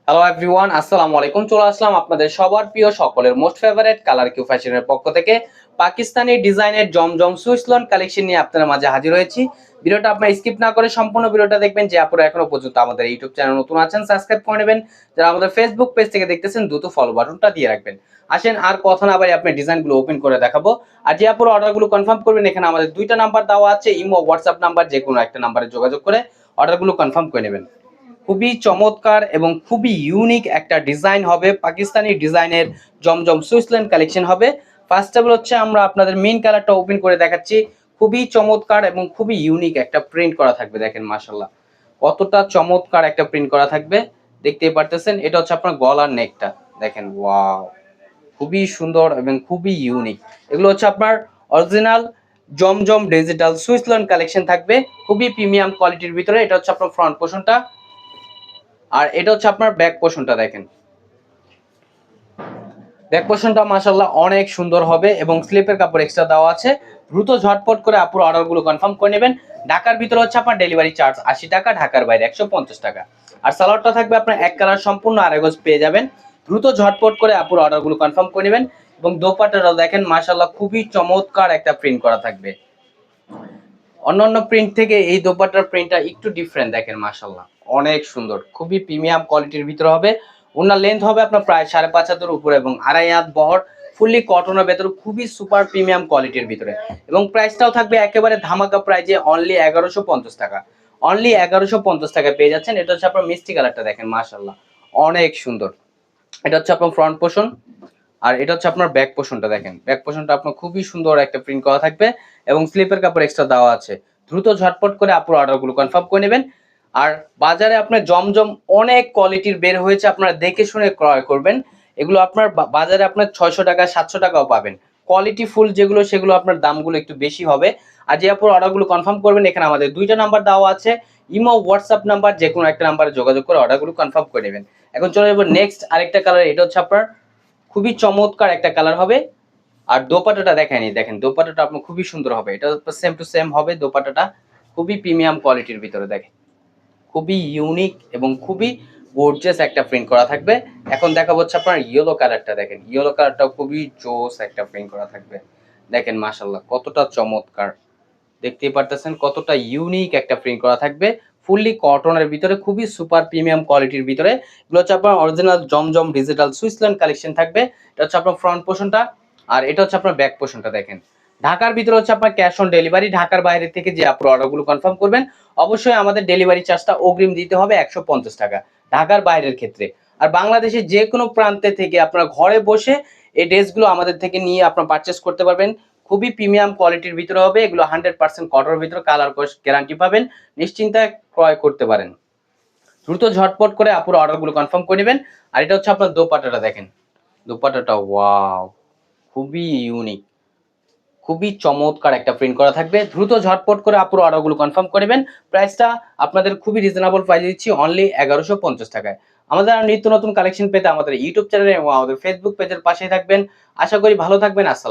Hello everyone, আসসালামু আলাইকুম। চলে আসলাম আপনাদের সবার প্রিয় সকলের মোস্ট ফেভারিট কালার কিউ ফ্যাশনের পক্ষ থেকে পাকিস্তানি ডিজাইনের জমজম সুইস লন কালেকশন নিয়ে আপনাদের মাঝে হাজির হয়েছি। ভিডিওটা আপনারা স্কিপ না করে সম্পূর্ণ ভিডিওটা দেখবেন। যে আপনারা এখনো পর্যন্ত আমাদের ইউটিউব চ্যানেল নতুন আছেন, সাবস্ক্রাইব করে নেবেন। যারা আমাদের ফেসবুক পেজ থেকে দেখতেছেন, দ্রুত ফলো বাটনটা দিয়ে রাখবেন। আসেন আর কথা না বাড়িয়ে আপনি ডিজাইনগুলো ওপেন করে দেখাবো। আর যে আপনারা অর্ডারগুলো কনফার্ম করবেন, এখানে আমাদের দুইটা নাম্বার দেওয়া আছে, ইমো হোয়াটসঅ্যাপ নাম্বার, যে কোনো একটা নাম্বারে যোগাযোগ করে অর্ডারগুলো কনফার্ম করে নেবেন। খুবই চমৎকার এবং খুবই ইউনিক একটা ডিজাইন হবে, পাকিস্তানি ডিজাইনের জমজম সুইসল্যান্ড কালেকশন হবে। ফার্স্ট অফ অল হচ্ছে আমরা আপনাদের মেইন কালারটা ওপেন করে দেখাচ্ছি। খুবই চমৎকার এবং খুবই ইউনিক একটা প্রিন্ট করা থাকবে। দেখেন মাশাআল্লাহ কতটা চমৎকার একটা প্রিন্ট করা থাকবে, দেখতেই পারতেছেন। এটা হচ্ছে আপনার গলার নেকটা, দেখেন ওয়াও, খুবই সুন্দর এবং খুবই ইউনিক। এগুলো হচ্ছে আপনার অরিজিনাল জমজম ডিজিটাল সুইসল্যান্ড কালেকশন থাকবে, খুবই প্রিমিয়াম কোয়ালিটির ভিতরে। এটা হচ্ছে আপনার ফ্রন্ট পোর্শনটা, আর এটা হচ্ছে আপনার ব্যাক পোর্শনটা। দেখেন ব্যাক পোর্শনটা মাশাআল্লাহ অনেক সুন্দর হবে এবং স্লিপের কাপড় এক্সট্রা দেওয়া আছে। দ্রুত ঝটপট করে আপুর অর্ডারগুলো কনফার্ম করে নেবেন। ঢাকার ভিতরে হচ্ছে আপনার ডেলিভারি চার্জ 80 টাকা, ঢাকার বাইরে 150 টাকা। আর সালোয়ারটা থাকবে আপনার এক কালার সম্পূর্ণ আড়াই গজ পেয়ে যাবেন। দ্রুত ঝটপট করে আপুর অর্ডারগুলো কনফার্ম করে নেবেন। এবং দোপাট্টাটাও দেখেন মাশাআল্লাহ খুবই চমৎকার একটা প্রিন্ট করা থাকবে। অন্যান্য প্রিন্ট থেকে এই দোপাট্টার প্রিন্টটা একটু ডিফারেন্ট, দেখেন মাশাআল্লাহ অনেক সুন্দর, খুবই প্রিমিয়াম কোয়ালিটির ভিতরে হবে। ওনার লেন্থ হবে আপনার প্রায় 5.5 হাতের উপরে এবং আড়াই হাত বহর, ফুললি কটনের ভেতরে, খুবই সুপার প্রিমিয়াম কোয়ালিটির ভিতরে। এবং প্রাইসটাও থাকবে একেবারে ধামাকা প্রাইজে, অনলি 1150 টাকা। অনলি 1150 টাকায় পেয়ে যাচ্ছেন। এটা হচ্ছে আপনার মিষ্টি কালারটা, দেখেন মাশাআল্লাহ অনেক সুন্দর। এটা হচ্ছে আপনার ফ্রন্ট পোর্শন, আর এটা হচ্ছে আপনার ব্যাক পোর্শনটা। দেখেন ব্যাক পোর্শনটা আপনার খুবই সুন্দর একটা প্রিন্ট করা থাকবে এবং স্লিপের কাপড় এক্সট্রা দেওয়া আছে। দ্রুত ঝটপট করে আপুর অর্ডারগুলো কনফার্ম করে নেবেন। আর বাজারে আপনার জমজম অনেক কোয়ালিটির বের হয়েছে, আপনারা দেখে শুনে ক্রয় করবেন। এগুলো আপনার বাজারে আপনার 600 টাকা 700 টাকাও পাবেন। কোয়ালিটি ফুল যেগুলো, সেগুলো আপনার দামগুলো একটু বেশি হবে। আর যে আপুর অর্ডারগুলো কনফার্ম করবেন, এখানে আমাদের দুইটা নাম্বার দেওয়া আছে, ইমো হোয়াটসঅ্যাপ নাম্বার, যে কোনো একটা নাম্বারে যোগাযোগ করে অর্ডারগুলো কনফার্ম করে নেবেন। এখন চলে যাবো নেক্সট আরেকটা কালার। এটা হচ্ছে আপনার খুবই চমৎকার একটা কালার হবে। আর দোপাট্টাটা দেখেনি, দেখেন দোপাট্টাটা আপনার খুবই সুন্দর হবে। এটা সেম টু সেম হবে দোপাট্টাটা, খুবই প্রিমিয়াম কোয়ালিটির ভিতরে। দেখেন খুবই ইউনিক এবং খুবই গর্জিয়াস একটা প্রিন্ট করা থাকবে। এখন দেখা হচ্ছে আপনার ইয়েলো কালারটা, দেখেন ইয়েলো কালারটা খুবই জোস একটা প্রিন্ট করা থাকবে। দেখেন মাশাআল্লাহ কতটা চমৎকার, দেখতেই পারতেছেন কতটা ইউনিক একটা প্রিন্ট করা থাকবে। ফুললি কটনের ভিতরে, খুবই সুপার প্রিমিয়াম কোয়ালিটির ভিতরে। এগুলো হচ্ছে আপনার অরিজিনাল জমজম ডিজিটাল সুইসল্যান্ড কালেকশন থাকবে। এটা হচ্ছে আপনার ফ্রন্ট পোর্শনটা, আর এটা হচ্ছে আপনার ব্যাক পোর্শনটা। দেখেন ঢাকার ভিতরে হচ্ছে আপনার ক্যাশ অন ডেলিভারি। ঢাকার বাইরে থেকে যে আপনার অর্ডারগুলো কনফার্ম করবেন, অবশ্যই আমাদের ডেলিভারি চার্জটা অগ্রিম দিতে হবে 150 টাকা ঢাকার বাইরের ক্ষেত্রে। আর বাংলাদেশের যে কোনো প্রান্তে থেকে আপনার ঘরে বসে এই ড্রেসগুলো আমাদের থেকে নিয়ে আপনার পারচেস করতে পারবেন। খুবই প্রিমিয়াম কোয়ালিটির ভিতরে হবে এগুলো, 100% কটনের ভিতরে, কালার কোশ গ্যারান্টি পাবেন, নিশ্চিন্তায় ক্রয় করতে পারেন। দ্রুত ঝটপট করে আপুর অর্ডারগুলো কনফার্ম করে নেবেন। আর এটা হচ্ছে আপনার দোপাট্টাটা, দেখেন দোপাট্টাটা ওয়াও, খুবই ইউনিক, খুবই চমৎকার একটা প্রিন্ট করা থাকবে। দ্রুত ঝটপট করে আপুর অর্ডারগুলো কনফার্ম করে নেবেন। প্রাইসটা আপনাদের খুবই রিজনেবল প্রাইসে দিচ্ছি, অনলি 1150 টাকায়। আমাদের নিত্য নতুন কালেকশন পেতে আমাদের ইউটিউব চ্যানেলে এবং আমাদের ফেসবুক পেজের পাশেই থাকবেন। আশা করি ভালো থাকবেন। আসসালাম।